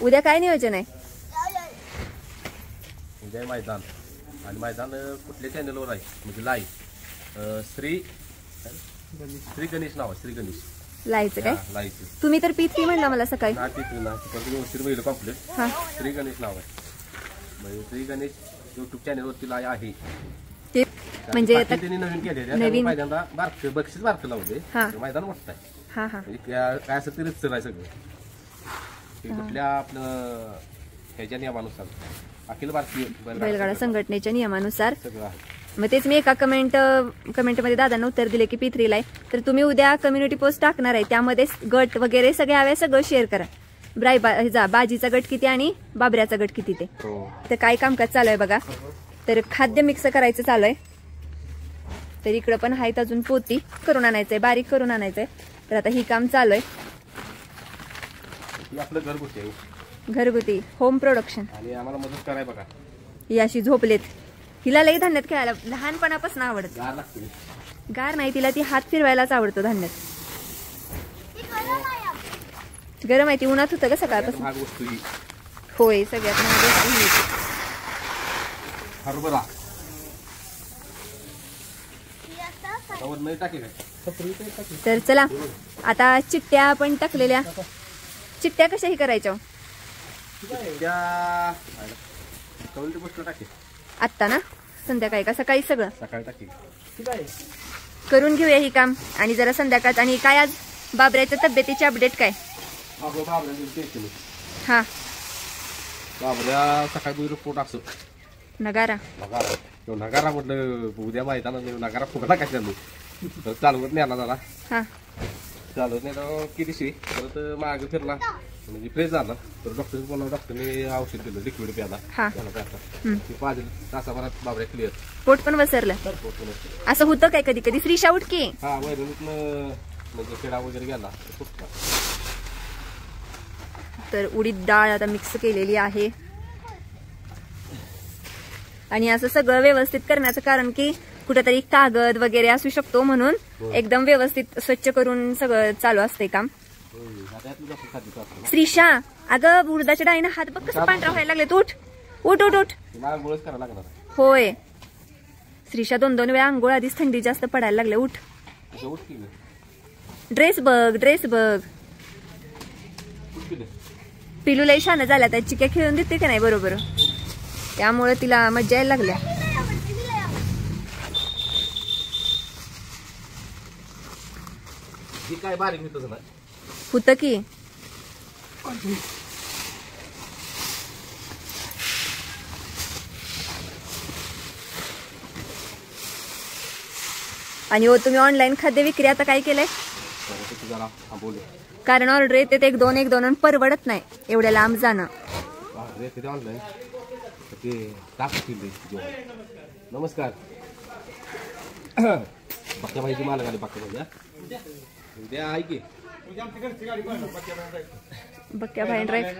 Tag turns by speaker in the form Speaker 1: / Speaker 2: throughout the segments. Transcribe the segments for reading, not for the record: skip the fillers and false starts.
Speaker 1: उद्या काय नियोजन आहे?
Speaker 2: उद्या मैदान, आणि मैदान कुठल्या चॅनलवर आहे म्हणजे लाईव्ह श्री गणेश नाव आहे, श्री गणेश
Speaker 1: लायचं काय?
Speaker 2: लाईव्ह.
Speaker 1: तुम्ही तर P3 म्हणला मला सकाळी.
Speaker 2: ना तिथे ना व्यवस्थित महिला कॉम्प्लेट.
Speaker 1: हा,
Speaker 2: श्री गणेश नाव आहे म्हणजे श्री गणेश युट्यूब चॅनलवरती लाईव्ह आहे
Speaker 1: ते म्हणजे आता
Speaker 2: त्यांनी नवीन केलेले.
Speaker 1: नवीन
Speaker 2: पहिल्यांदा बक्षीस बारकं लावले.
Speaker 1: हा.
Speaker 2: मैदान मोठं आहे
Speaker 1: हा हा
Speaker 2: म्हणजे काय असं तरी आहे सगळं ते कुठल्या आपलं ह्याच्या नियमानुसार अखिल भारतीय
Speaker 1: बैलगाडा संघटनेच्या नियमानुसार
Speaker 2: सगळं आहे.
Speaker 1: मग तेच मी एका कमेंटमध्ये दादांना उत्तर दिले की P3 ला आहे. तर तुम्ही उद्या कम्युनिटी पोस्ट टाकणार आहे, त्यामध्ये गट वगैरे सगळे हवे सगळं शेअर करा. बाजीचा गट किती आणि बाबऱ्याचा गट किती ते. तर काय कामकाज चालू आहे बघा. तर खाद्य मिक्स करायचं चालू आहे. तर इकडं पण आहेत अजून पोती करून आणायचंय, बारीक करून आणायचंय. तर आता ही काम चालू आहे.
Speaker 2: आपलं घरगुती आहे,
Speaker 1: घरगुती होम प्रोडक्शन.
Speaker 2: आणि आम्हाला मदत कराय बघा.
Speaker 1: ही अशी झोपलेत. हिला लई धान्यात खेळायला लहानपणापासून आवडत.
Speaker 2: गार लागते.
Speaker 1: गार नाही, तिला ती हात फिरवायलाच आवडतो धान्यात. गरम आहे ती, उन्हात होतं का सकाळपासून.
Speaker 2: महाग वस्तू ही
Speaker 1: होय, सगळ्यात महाग वस्तू ही.
Speaker 2: हरभरा त्यावर नाही टाके काय.
Speaker 1: तर चला आता चिट्ट्या पण टाकलेल्या. चिट्ट्या कशाही करायच्या
Speaker 2: त्या कवलती पोस्ट टाके
Speaker 1: आत्ता ना, संध्याकाळी का सकाळी सगळं
Speaker 2: सकाळी टाके
Speaker 1: करून घेऊया ही काम. आणि जरा संध्याकाळ. आणि काय आज बाबऱ्याच्या तब्येतीचे अपडेट काय? हा,
Speaker 2: बाबऱ्या सकाळी रिपोर्ट असं
Speaker 1: नगारा
Speaker 2: नगारा म्हटलं उद्या माहिती नगारा फुगला काय चालू तर चालवत नाही आला जरा.
Speaker 1: हा,
Speaker 2: चालवत नाही तर कितीशी परत मागे फिरला म्हणजे फ्रेश झाला. तर डॉक्टरने औषध दिलं लिक्विड प्याला.
Speaker 1: हा.
Speaker 2: 5 तासाभरात बाबऱ्या क्लिअर.
Speaker 1: पोट पण बसरलं. असं होतं काय कधी कधी? श्रीशा उठ की.
Speaker 2: हा, वैरणीतनं म्हणजे पेढा वगैरे गेला फुटला.
Speaker 1: तर उडीद डाळ आता मिक्स केलेली आहे. आणि असं सगळं व्यवस्थित करण्याचं कारण की कुठेतरी कागद वगैरे असू शकतो, म्हणून एकदम व्यवस्थित स्वच्छ करून सगळं चालू असते काम. श्रीशा, अगं उडदाच्या डाळीनं हात बघ कसं पांढरा व्हायला लागले. उठ उठ उठ उठ. होय, श्रीशा 2-2 वेळा आंघोळ, आधीच थंडी जास्त पडायला लागले. उठ. ड्रेस बघ. पिलू लई शान झाल्या, त्या चिक्या खेळून देते का नाही बरोबर, त्यामुळे तिला मज्जा यायला लागल्या.
Speaker 2: काय बारीक
Speaker 1: होतं की. आणि हो, तुम्ही ऑनलाईन खाद्य विक्री आता काय केलंय? कारण ऑर्डर येते ते 1-2 आणि परवडत नाही एवढ्या लांब जाणं.
Speaker 2: नमस्कार. पक्क्या भाईची मालक आली. पक्क्या भाई उद्या आहे की
Speaker 1: बक्या भाई ड्राईव्ह.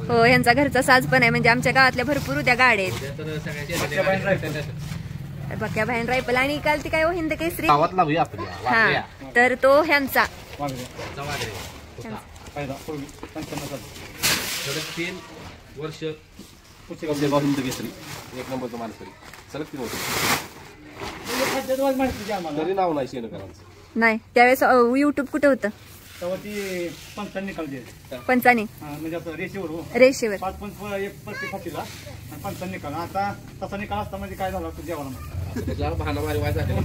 Speaker 1: हो, यांचा घरचा साज पण आहे. म्हणजे आमच्या गावातल्या भरपूर उद्या गाड्या आहेत. बक्या भाई रायफल. आणि काल ती काय हो हिंद केसरी. हा, तर तो ह्यांचा
Speaker 2: 3 वर्ष हिंद केसरी 1 नंबरचा मानकरी. सलग 3 वर्ष तरी नाव नाही शेणकरांचं.
Speaker 1: नाही, त्यावेळेस युट्यूब कुठे होतं? पंचाने रेषेवर
Speaker 3: 5 निकाल. आता तसा निकाल असता म्हणजे काय झाला जेवायला
Speaker 2: बहाना मारी वाय झाला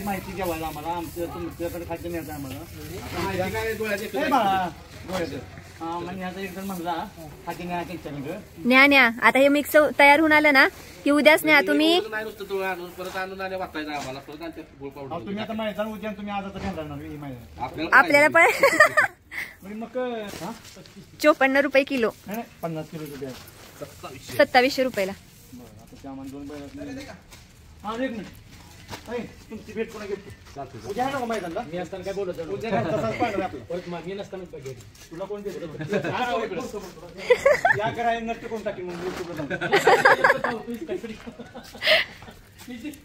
Speaker 3: माहिती जेवायला आम्हाला. आमच्या तुमच्याकडे खाद्य मिळतं आम्हाला.
Speaker 1: न्या आता हे मिक्स तयार होऊन आलं ना की उद्याच न्या तुम्ही. आपल्याला पण 54 रुपये किलो.
Speaker 3: 50 किलो
Speaker 1: 2700 रुपयाला.
Speaker 3: तुमची भेट कोणा घेतो
Speaker 2: चालतंय.
Speaker 3: उद्या आहे ना मैदानला
Speaker 4: मी असताना काय बोलत होतो?
Speaker 3: उद्या काय तसाच पाहिलं आपलं
Speaker 4: परत मी नसतानाच पाहिजे.
Speaker 3: तुला कोण देतो या कराय नक्की कोण टाकी मग युट्यूबला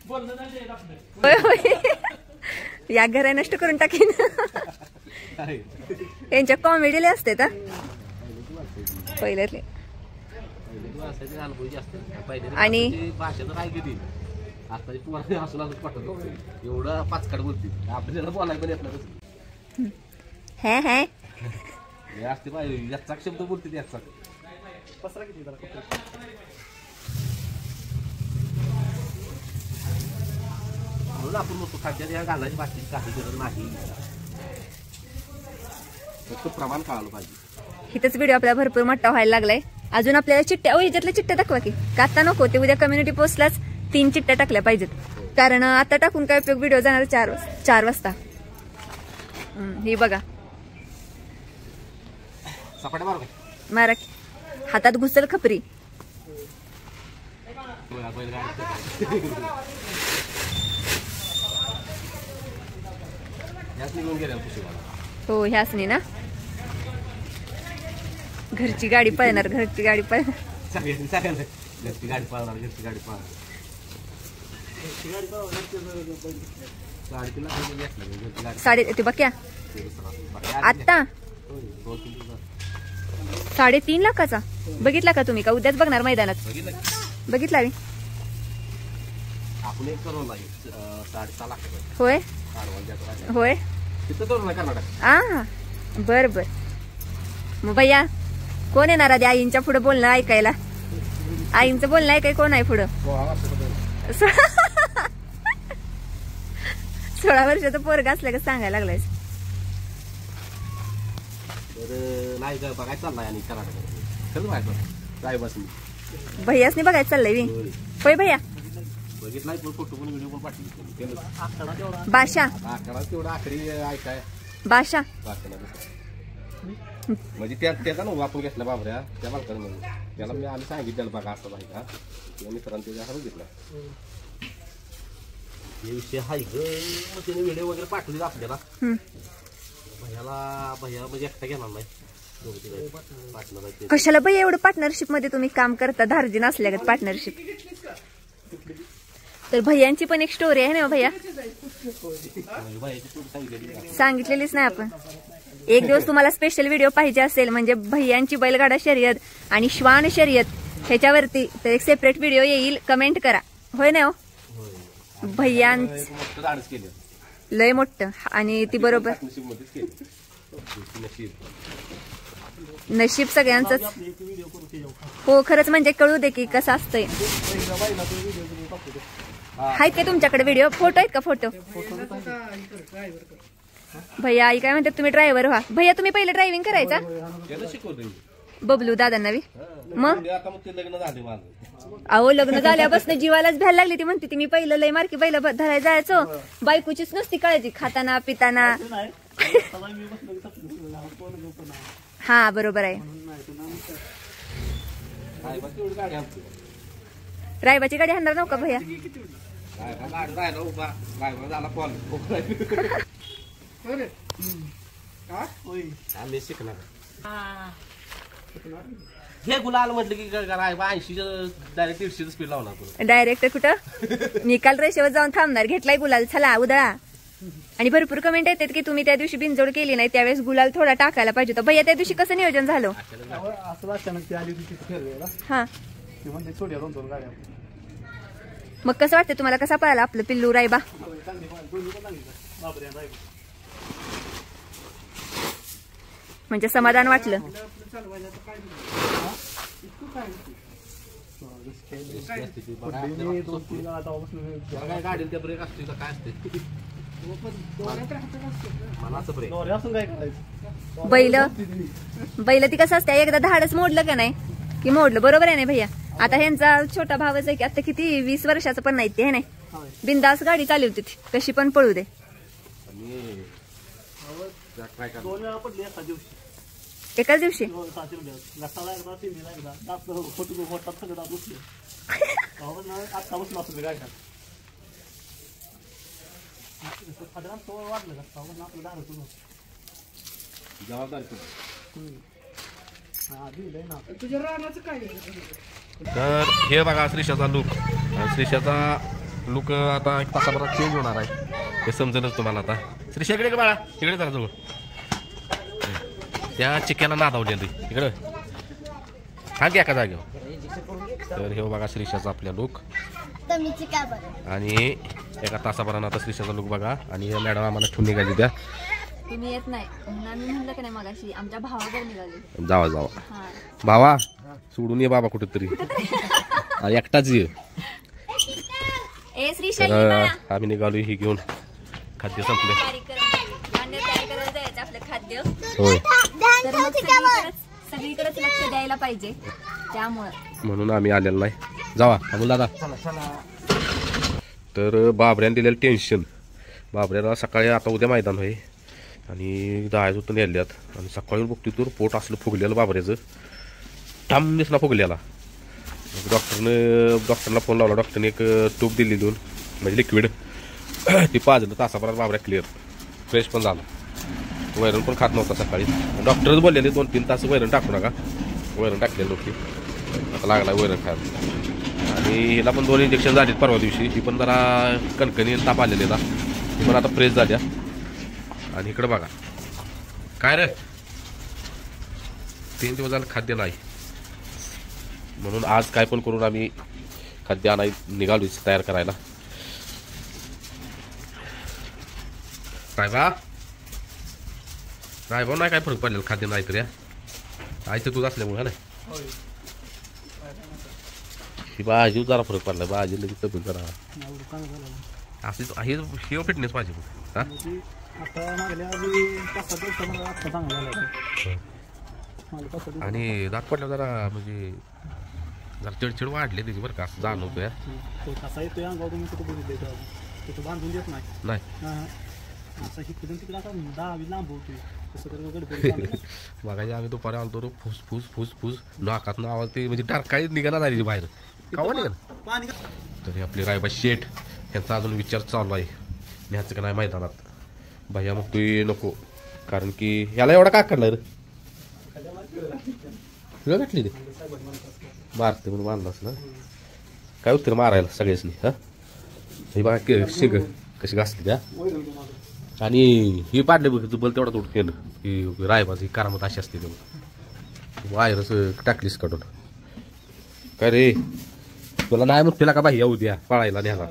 Speaker 4: बोलणं झालं आपलं.
Speaker 1: होय होय या घरा नष्ट करून टाकीन. यांच्या कॉमेडीले असते तर पहिले आणि
Speaker 2: भाषेचं काय किती आता तुम्हाला हसून हसून पाठवतो एवढं पाचकाड बोलते आपल्याला बोलायला पण येत नाही.
Speaker 1: हे हे
Speaker 2: हे असते पाहिजे याचा शब्द बोलते याचा
Speaker 3: पसरा किती जरा
Speaker 2: म्हणून आपण म्हणतो खाद्यात या घालायची बाकी काही गरज नाही फक्त प्रमाण कळालं पाहिजे.
Speaker 1: इथंच व्हिडिओ आपल्याला भरपूर मोठा व्हायला लागलाय. अजून आपल्याला चिठ्ठ्या याच्यातल्या चिठ्ठ्या दाखवा की आता नको ते उद्या कम्युनिटी पोस्टलाच 3 चिठ्ठ्या टाकल्या पाहिजेत कारण आता टाकून काय उपयोग व्हिडिओ जाणार 4 वाजता. ही बघा
Speaker 2: सपाट्या मारू
Speaker 1: मारा हातात घुसल खपरी. हो ह्याच नाही ना घरची गाडी पळणार घरची गाडी पळणार
Speaker 2: घरची गाडी पळणार घरची गाडी पळणार
Speaker 1: साडे ते बघ्या आता 3.5 लाखाचा बघितला का तुम्ही का उद्याच बघणार मैदानात बघितला मी
Speaker 2: आपण एक करून 6.5 लाख
Speaker 1: होय होय
Speaker 2: तिथं करू ना कर्नाटक.
Speaker 1: बर बर मग भैया कोण येणार आधी आईंच्या पुढे बोलणं ऐकायला आईंचं बोलणं ऐकाय कोण आहे पुढं 16 वर्षाचं पोरगा असलं का सांगायला लागलाय.
Speaker 2: तर नाही का बघायचं चाललाय आणि कर्नाटक खरंच माहिती काय बस
Speaker 1: भैयासनी बघायचं चाललंय मी होय भैया
Speaker 2: बघितलाय पण फोटो पण व्हिडिओ पण पाठवले
Speaker 1: बाशा
Speaker 2: आकडा तेवढा आखरी ऐकाय
Speaker 1: बाशा
Speaker 2: म्हणजे त्याचा ना आपण घेतला बाबऱ्या त्या बालकाने म्हणून त्याला मी आम्ही सांगितलं बघा असं पाहिजे का किंवा मित्रांनी त्याच्या हातात घेतला हे विषय हाय ग त्याने व्हिडिओ वगैरे पाठवले आपल्याला भैया म्हणजे एकटा घेणार नाही पार्टनर.
Speaker 1: कशाला भैया एवढं पार्टनरशिप मध्ये तुम्ही काम करता धार्जिन असल्यागत पार्टनरशिप. तर भैयांची पण एक स्टोरी आहे ना भैया सांगितलेलीच नाही आपण. एक दिवस तुम्हाला स्पेशल व्हिडिओ पाहिजे असेल म्हणजे भैयांची बैलगाडा शर्यत आणि श्वान शर्यत ह्याच्यावरती तर एक सेपरेट व्हिडिओ येईल. कमेंट करा होय ना हो भैयांच लय मोठं आणि ती बरोबर नशीब सगळ्यांचंच. हो खरंच म्हणजे कळू दे की कसं असतंय. आहेत का तुमच्याकडे व्हिडिओ फोटो आहेत का फोटो भैया आई काय म्हणतात तुम्ही ड्रायव्हर व्हा. भैया तुम्ही पहिले ड्रायव्हिंग करायचा बबलू दादांना मग अहो लग्न झाल्यापासून जीवालाच भ्यायला लागली ती म्हणते ती मी पहिलं लय मार्की पहिलं धरायला जायचो बायकोचीच नसती काळजी खाताना पिताना. हा बरोबर आहे रायबाची गाडी आणणार नव्हता भैया
Speaker 2: हे गुलाल म्हटलं की 80 डायरेक्ट 150 स्पीड लावणार
Speaker 1: डायरेक्ट कुठं निकाल रेषेवर जाऊन थांबणार घेतलाय गुलाल चला उदळा. आणि भरपूर कमेंट येतात की तुम्ही त्या दिवशी बिनजोड केली नाही त्यावेळेस गुलाल थोडा टाकायला पाहिजे होता. भैया त्या दिवशी कसं नियोजन झालं हा मग कसं वाटतं तुम्हाला कसा पळाला आपलं पिल्लू रायबा. म्हणजे समाधान वाटलं.
Speaker 2: गाडी ब्रेक असते का काय असते
Speaker 1: बैल ती कसं असते एकदा धाडच मोडलं का नाही की मोडलं बरोबर आहे ना भैया. आता ह्यांचा छोटा भावच आहे की आता किती 20 वर्षाचं पण नाही ते नाही बिंदास गाडी चालवते ती कशी पण पळू दे. एकाच दिवशी
Speaker 3: साधारण तो वाढलं का सावरून आपलं दारू सुरू
Speaker 2: जबाबदारी
Speaker 3: हा दिलंय ना
Speaker 2: तर हे बघा श्रीषाचा लुक. श्रीषाचा लुक आता एक तासाभरात चेंज होणार आहे, हे समजेलच तुम्हाला आता. श्रीषा इकडे का बाळा, इकडे जरा जवळ. त्या चिक्याला नादावली इकडं हा की एका जागेवर. तर हे बघा श्रीषाचा आपल्या लुक आणि एका तासाभरानं आता श्रीषाचा लुक बघा. आणि हे मॅडम आम्हाला ठेवून निघाली त्या.
Speaker 1: तुम्ही येत नाही म्हणून आम्ही म्हणलं की नाही मगाशी आमच्या भावाकडे निघाले.
Speaker 2: जावा जावा
Speaker 1: हा
Speaker 2: भावा, सोडून ये बाबा कुठेतरी, एकटाच ये.
Speaker 1: ए श्रीशा
Speaker 2: तर आम्ही निघालो ही घेऊन. खाद्य संपले.
Speaker 1: तयार करायला जायचं आपलं खाद्य.
Speaker 2: होय,
Speaker 1: तर मग सगळीकडेच लक्ष द्यायला पाहिजे, त्यामुळं
Speaker 2: म्हणून आम्ही आलेलो नाही. जावा अमोल दादा. तर बाबऱ्याने दिलेलं टेन्शन. बाबऱ्याला सकाळी आता उद्या मैदान होय आणि दहा होतं नेल्यात. आणि सकाळी बघतो तर पोट असलं फुगलेलं बाबऱ्याचं, ठाम दिसला फुगलेला. डॉक्टरला फोन लावला. डॉक्टरने एक टूप दिली दोन, म्हणजे लिक्विड. ती पाजलं, तासाभरात बाबऱ्या क्लिअर, फ्रेश पण झाला. वैरण पण खात नव्हता सकाळी. डॉक्टरच बोललेले 2-3 तास वैरण टाकू नका. वैरण टाकलेली नव्हती, आता लागला वैरण खायला. आणि हिला पण 2 इंजेक्शन झालीत परवा दिवशी. ती पण जरा कणकणी ताप आलेला, ती पण आता फ्रेश झाल्या. आणि इकडं बघा काय रे, 3 दिवस झालं खाद्य नाही, म्हणून आज काय पण करून आम्ही खाद्य आणाय निघालो तयार करायला. रायबा नाही काय फरक पडलेला खाद्य नाही तर. या आयचं दूध असल्यामुळे ना ही भाजी जरा फरक पडला. भाजी लगेच तब्येत जरा अशी हे फिटनेस पाहिजे. हा आणि दात पडल्यावर जरा म्हणजे जरा चिडचिड वाढले त्याची बरं का, असं जाणवतो. या
Speaker 3: कसा येतोय अंगावर तुम्ही कुठं बघितलं तिथं बांधून देत नाही. असं इकडून तिकडे आता 10 लांबवतोय तसं तर गडबड.
Speaker 2: बघायचे आम्ही दुपारी आलतो रो, फुस फुस फुस फुस नाकात आवाज ते म्हणजे टारकाळी निघाला नाही बाहेर कावा निघाल. तर हे आपले रायबा शेठ यांचा अजून विचार चालू आहे न्यायचं का नाही मैदानात. भैया मग तू नको, कारण की ह्याला एवढा का काढला रे, तुला घातली ते मारते म्हणून मारलास ना. काय उत्तर मारायला सगळ्यासनी. हा हे बघा शिग कशी घासली त्या. आणि ही पाडले बघ बल तेवढा तोड केलं की रायबाज ही करामत अशी असते. तेव्हा वायरस टाकलीस काढून. काय रे तुला नाही मग तिला का बाई येऊ द्या पळायला न्याला.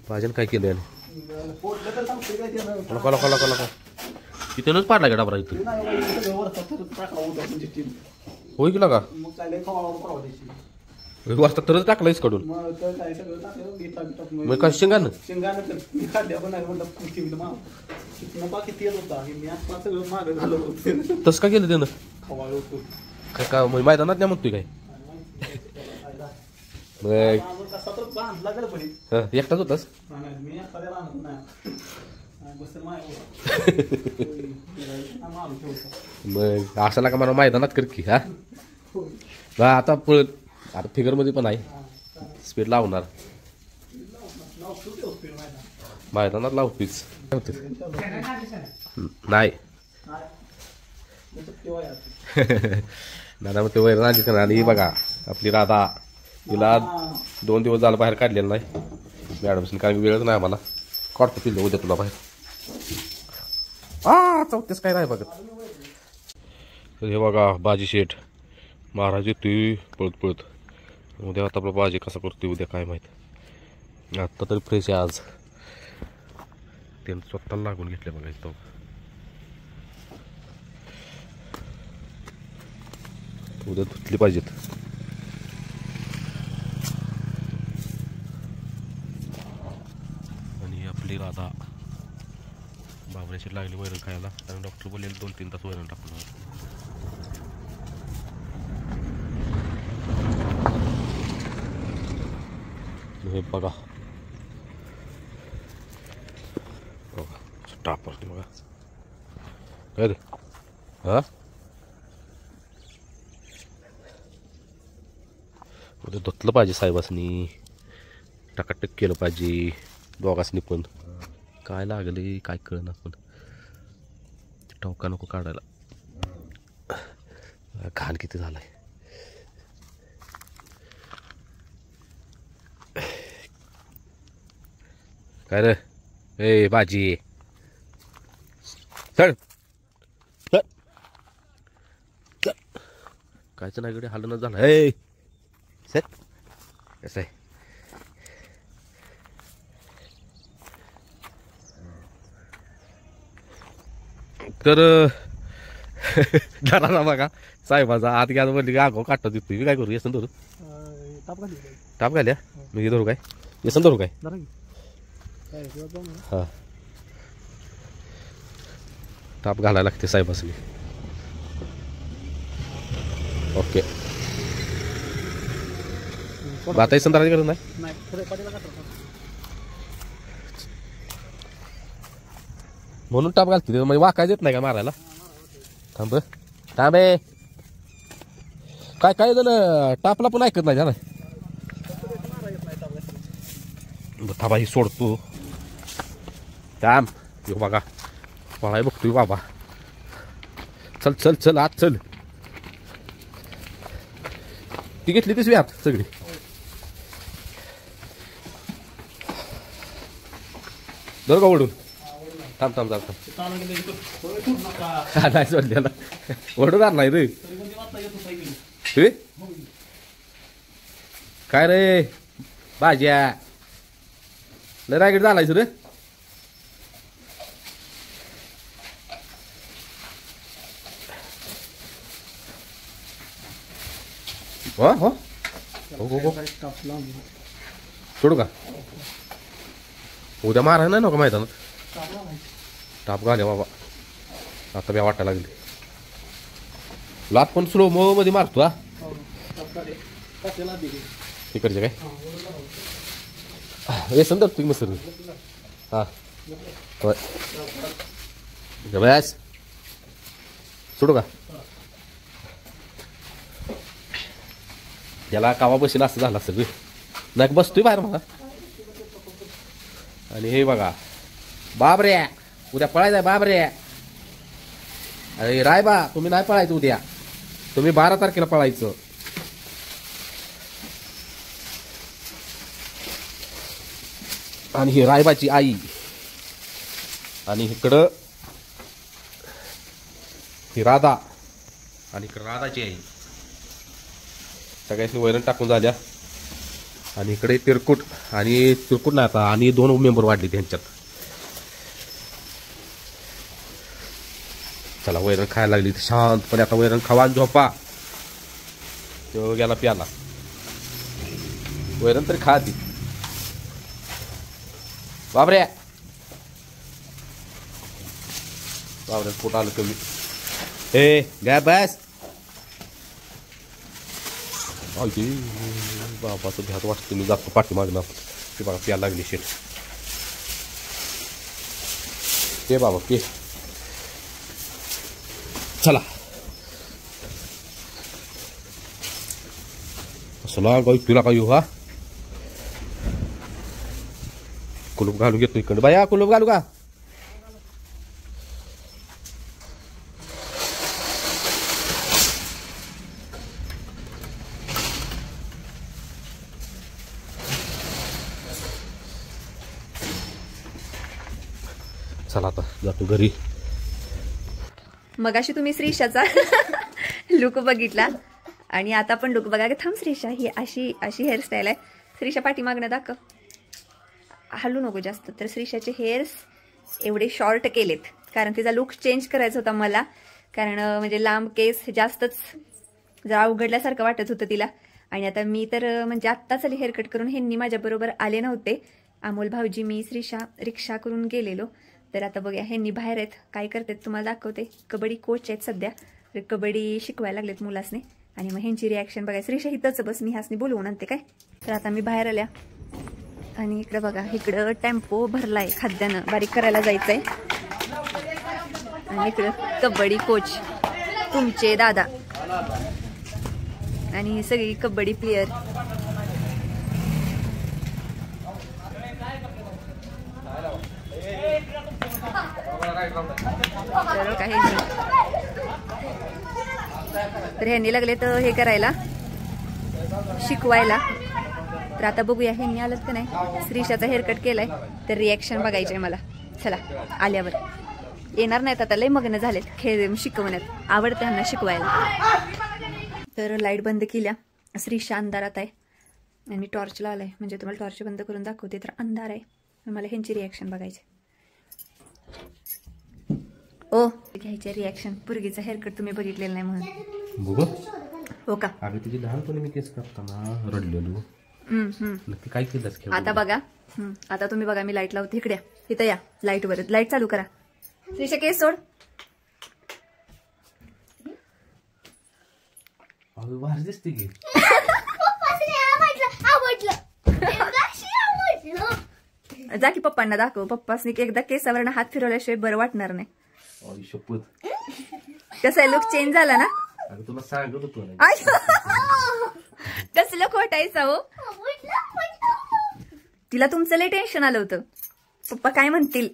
Speaker 2: भाजन काय केलं याने कोला तिथूनच पाडला का डाबरा इथं. होय गेला का वाजता तरच टाकलायस काढून. मग काय शेंगानं तसं काय केलं त्यानं काय का मैदानात नाही म्हणतोय काय. एकटाच होतास मग असाला का मला मैदानात कर की. हा आता पळत आता फिगर मध्ये पण आहे, स्पीड लावणार मैदानात लावतोच नाही. दादा मग ते वैरण आली का. आणि बघा आपली राधा, तिला 2 दिवस झालं बाहेर काढलेलं नाही मॅडमशी, कारण वेळच नाही आम्हाला. काढतो पिल्लं उद्या तुला बाहेर. चौथ्याच काय नाही बघत. हे बघा बाजी शेठ महाराज येतोय पळत पळत. उद्या आता आपला बाजी कसा करतोय उद्या काय माहित. आत्ता तरी फ्रेश आहे आज, त्यानं स्वतःला लागून घेतले बघा इथं. उद्या धुतली पाहिजेत. आणि आपली राधा बाबऱ्याची लागली वैरण खायला, कारण डॉक्टर बोलले 2-3 तास वैरण टाकून. हे बघा टापर बघा काय रे. हा उद्या धुतलं पाहिजे साहेबासनी, टकाटक केलं पाहिजे. दोघांनी पण काय लागले काय कळना पण टोका नको काढायला घाण किती झालाय. काय रे ए बाजी चढ कायचं नाही कडे हालणच झालं. ए सर कसं आहे तर घराला बघा साहेबाचा आत घ्या म्हणली की आगाव काटत देतो मी काय करू येसन धरू टाप घाल्या मी धरू काय येसन धरू काय हा टाप घालायला लागते साहेबासनी. ओके आता येसन धरायची गरज नाही म्हणून टाप घालते म्हणजे वाकायच येत नाही का मारायला. थांब थांब काय काय जण टापला पण ऐकत नाही ना. थांबा ही सोडतो थांब यो बघा पळाय बघतोय बाबा. चल चल चल आत चल. ती घेतली तीच आत सगळी. दर का ओढून थांब थांब थांब थांब नाही सोडल्याला ओढून नाही रे काय रे भाज्या लय रागीट झालायच रे. हो हो हो हो सोडू का उद्या माराय नाही नका मैदानात. टाप घाले बाबा आता बी वाटायला लागली. लात पण स्लो मो मध्ये मारतो हा इकडचे काय हे संदर्भ तुम्ही मस्त हा बस सोडू का त्याला कावा बसेल असं झाला सगळं नाही बसतोय बाहेर मला. आणि हे बघा बाबरे उद्या पळायचंय बाबरे. अरे रायबा तुम्ही नाही पळायचं उद्या तुम्ही 12 तारखेला पळायचं. आणि ही रायबाची आई आणि इकडं ही राधा आणि इकडं राधाची आई सगळ्यांनी वैरण टाकून झाल्या. आणि इकडे तिरकुट आणि तिरकुट नाही आता आणि 2 मेंबर वाढले त्यांच्यात. चला वैरण खायला लागली शांतपणे आता वैरण खावा झोपा. तो गेला प्याला वैरण तरी खा ती बाबरे बाबरे पोट आलं कमी. ए गा बस बाबाचं ध्यात वाटतं मी जातो पाठी मागणं ते बघा प्यायला लागली शेट. ते बाबा पे चला असला गाई तुला काय येऊ हा कुलूप घालून घेतो इकडं बाया कुलूप घालू का. चला आता जातो घरी.
Speaker 1: मगाशी तुम्ही श्रीषाचा लुक बघितला आणि आता पण लुक बघा. थांब श्रीषा ही अशी अशी हेअरस्टाईल आहे. श्रीषा पाठीमागणं दाखव हलू नको जास्त. तर श्रीषाचे हेअर्स एवढे शॉर्ट केलेत कारण तिचा लुक चेंज करायचा होता मला. कारण म्हणजे लांब केस जास्तच जरा अवघडल्यासारखं वाटत होतं तिला. आणि आता मी तर म्हणजे आत्ताच आली हेअरकट करून. ह्यांनी माझ्याबरोबर आले नव्हते. अमोल भाऊजी मी श्रीषा रिक्षा करून गेलेलो. तर आता बघूया ह्यांनी बाहेर आहेत काय करतात तुम्हाला दाखवते. कबड्डी कोच आहेत सध्या कबड्डी शिकवायला लागलेत मुलासने. आणि मग ह्यांची रिॲक्शन बघा. श्रीषा हितच बस मी ह्यासनी बोलवून आणते काय. तर आता मी बाहेर आल्या आणि इकडं बघा इकडं टेम्पो भरलाय खाद्यानं बारीक करायला जायचंय. आणि इकडं कबड्डी कोच तुमचे दादा आणि सगळी कबड्डी प्लेयर. तर ह्यांनी लागले तर हे करायला शिकवायला. तर आता बघूया ह्यांनी आलं का नाही. श्रीषाचा हेअरकट केलाय तर रिॲक्शन बघायचंय मला. चला आल्यावर. येणार नाहीत आता, लय मग्न झालेत खेळ शिकवण्यात, आवडतं ह्यांना शिकवायला. तर लाईट बंद केल्या. श्रीषा अंधारात आहे आणि टॉर्च लावलाय, म्हणजे तुम्हाला टॉर्च बंद करून दाखवते तर अंधार आहे. मला ह्यांची रिॲक्शन बघायची. ओ घ्यायचे रिॲक्शन. पुरगीचा हेअरकट तुम्ही बघितलेलं नाही म्हणून.
Speaker 2: बघू
Speaker 1: हो का?
Speaker 2: अगं तुझी लहानपणी मी केस कापताना रडलेलो. नक्की काय केलंस?
Speaker 1: आता बघा. आता तुम्ही बघा, मी लाईट लावते. इकडे इथं या. लाईट वर लाईट चालू करा. श्रीषा केस सोड.
Speaker 2: भारी दिसते की.
Speaker 1: जा की पप्पांना दाखव. पप्पासनी एकदा केसावरनं हात फिरवल्याशिवाय बरं वाटणार नाही.
Speaker 2: शपथ.
Speaker 1: कसं आहे, लुक चेंज झाला ना.
Speaker 2: तुला सांगत होतो
Speaker 1: कसलं खोटायचं हो. तिला तुमचं लय टेन्शन आलं होतं. पप्पा काय म्हणतील.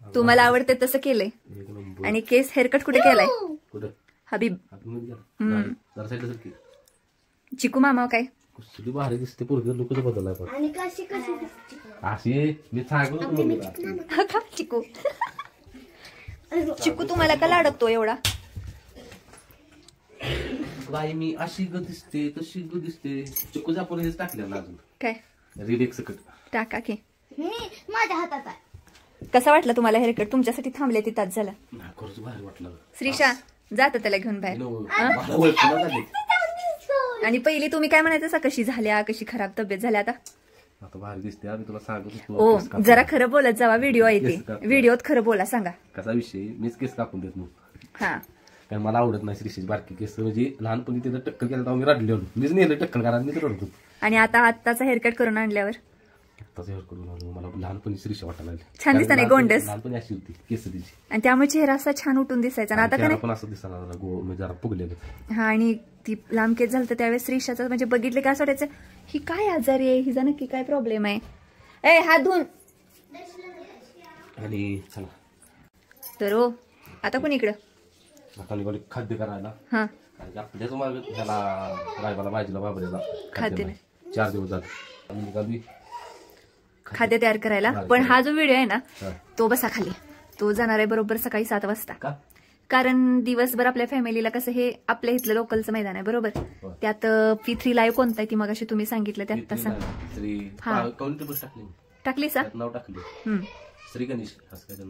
Speaker 1: तुम्हाला आवडते तसं केलंय. आणि केस हेअरकट कुठे केलाय हबीब? चिकू मामा काय
Speaker 2: भारी दिसते. पोरगं लुकच बदललाय पण. अशी मी सांगत होतो
Speaker 1: चिकू. चिकू तुम्हाला का लाडकतो एवढा?
Speaker 2: बाई मी अशी ग दिसते तशी ग दिसते. चिकूच आपण हेच टाकलेलं अजून
Speaker 1: काय
Speaker 2: रिलेक्स
Speaker 1: टाका की.
Speaker 5: माझ्या हातात आहे.
Speaker 1: कसा वाटला तुम्हाला हेअरकट? तुमच्यासाठी थांबले ती तास झाला.
Speaker 2: खरंच भारी वाटलं.
Speaker 1: श्रीषा जात त्याला घेऊन बाहेर. आणि पहिली तुम्ही काय म्हणायचं, कशी झाल्या, कशी खराब तब्येत झाल्या?
Speaker 2: आता भारी दिसते. आम्ही तुला सांगत
Speaker 1: ओ जरा खरं बोलत जावा. व्हिडिओ आहे ते, व्हिडिओत खरं बोला. सांगा
Speaker 2: कसा विषय. मीच केस कापून देत नव्हतो.
Speaker 1: हा
Speaker 2: कारण मला आवडत नाही श्रीषेची बारकी केस. म्हणजे लहानपणी तिथं टक्कल केलं तर मी रडले होतो. मीच नेलं टक्कल करायला. मीच रडतो.
Speaker 1: आणि आता आत्ताचा हेअरकट करून आणल्यावर
Speaker 2: आत्ताच हेअर करून आलो. मला लहानपणी श्रीषा वाटायला लागली.
Speaker 1: छान दिसता नाही गोंडस.
Speaker 2: लहानपणी अशी होती केस तिची.
Speaker 1: आणि त्यामुळे चेहरा असा छान उठून दिसायचा. आणि आता काय
Speaker 2: पण असं दिसणार म्हणजे जरा फुगलेलं.
Speaker 1: हा. आणि ती लांब केस झालं तर त्यावेळेस श्रीषाचं म्हणजे बघितलं काय असं वाटायचं, ही काय आजारी आहे, हिचा नक्की काय प्रॉब्लेम आहे. ए हात धुवून.
Speaker 2: आणि चला
Speaker 1: तर हो आता कोण इकडं
Speaker 2: आता निघाली खाद्य करायला.
Speaker 1: हा
Speaker 2: आपल्याच मार्ग त्याला रायबाला भाजीला बाबरेला
Speaker 1: खाद्य नाही.
Speaker 2: 4 दिवस झाले निघाली
Speaker 1: खाद्य तयार करायला. पण हा जो व्हिडिओ आहे ना
Speaker 2: हा.
Speaker 1: तो बसा खाली. तो जाणार आहे बरोबर सकाळी 7 वाजता.
Speaker 2: का?
Speaker 1: कारण दिवसभर आपल्या फॅमिलीला कसं हे आपल्या इथलं लोकलचं मैदान आहे बरोबर. त्यात P3 लाईव्ह कोणता आहे ती मगाशी तुम्ही सांगितलं त्यात तसं हा. टाकली सा
Speaker 2: नाव टाकली श्री गणेश.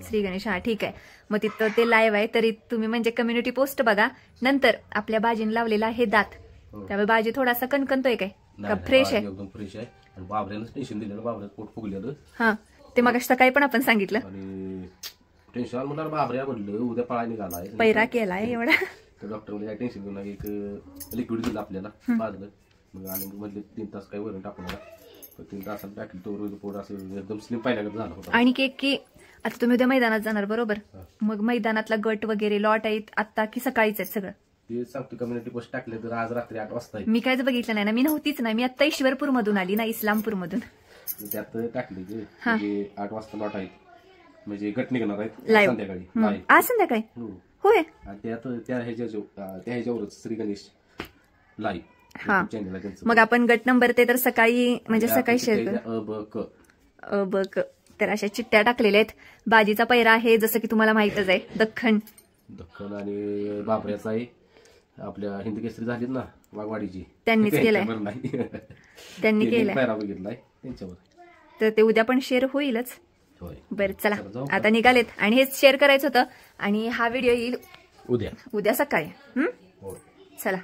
Speaker 1: श्री गणेश. हा ठीक आहे. मग तिथं ते लाईव्ह आहे. तरी तुम्ही म्हणजे कम्युनिटी पोस्ट बघा. नंतर आपल्या बाजीने लावलेला आहे दात. त्यामुळे बाजी थोडासा कणकणतोय काय का फ्रेश आहे?
Speaker 2: एकदम फ्रेश आहे. आणि बाबऱ्यानं टेन्शन दिलेलं. बाबऱ्यात पोट फुगलेलं.
Speaker 1: हा ते मगाशी सकाळी पण आपण सांगितलं.
Speaker 2: आणि टेन्शन म्हणलं बाबऱ्या म्हणलं उद्या पळा निघालाय.
Speaker 1: पैरा केलाय एवढा.
Speaker 2: तर डॉक्टर म्हणजे काय टेन्शन घेऊन एक लिक्विड दिलं आपल्याला बाजलं. मग आणि म्हणले 3 तास काही वरून टाकून 3 तासात टाकली तो रोज पोट असं एकदम स्लिम पाहिल्यागत झाला होता.
Speaker 1: आणि की आता तुम्ही उद्या मैदानात जाणार बरोबर. मग मैदानातला गट वगैरे लॉट आहेत आता की सकाळीच आहेत सगळं?
Speaker 2: ते सांगतो कम्युनिटी पोस्ट टाकले तर आज रात्री 8 वाजता.
Speaker 1: मी कायच बघितलं नाही ना. मी नव्हतीच नाही. मी आता ईश्वरपूर मधून आली ना, इस्लामपूर मधून.
Speaker 2: त्यात टाकले ते 8 वाजता लॉट आहेत. म्हणजे गट निघणार आहेत
Speaker 1: लाईव्ह
Speaker 2: संध्याकाळी.
Speaker 1: आज संध्याकाळी होय.
Speaker 2: आणि त्यात त्या ह्याच्यावरच श्री गणेश लाईव्ह
Speaker 1: हा.
Speaker 2: चॅनल आहे त्यांचं.
Speaker 1: मग आपण गट नंबर ते तर सकाळी म्हणजे सकाळी शेअर कर. बघ तर अशा चिठ्ठ्या टाकलेल्या आहेत. बाजीचा पैरा आहे जसं की तुम्हाला माहितच आहे दख्खन.
Speaker 2: आणि बाबऱ्याचा आहे. आपल्या हिंद केसरी झालीत ना वाघवाडीची
Speaker 1: त्यांनीच केलाय. त्यांनी केलाय
Speaker 2: पैरा बघितलाय त्यांच्यावर.
Speaker 1: तर ते उद्या पण शेअर होईलच. बरं चला आता निघालेत. आणि हेच शेअर करायचं होतं. आणि हा व्हिडिओ येईल
Speaker 2: उद्या
Speaker 1: सकाळी. चला.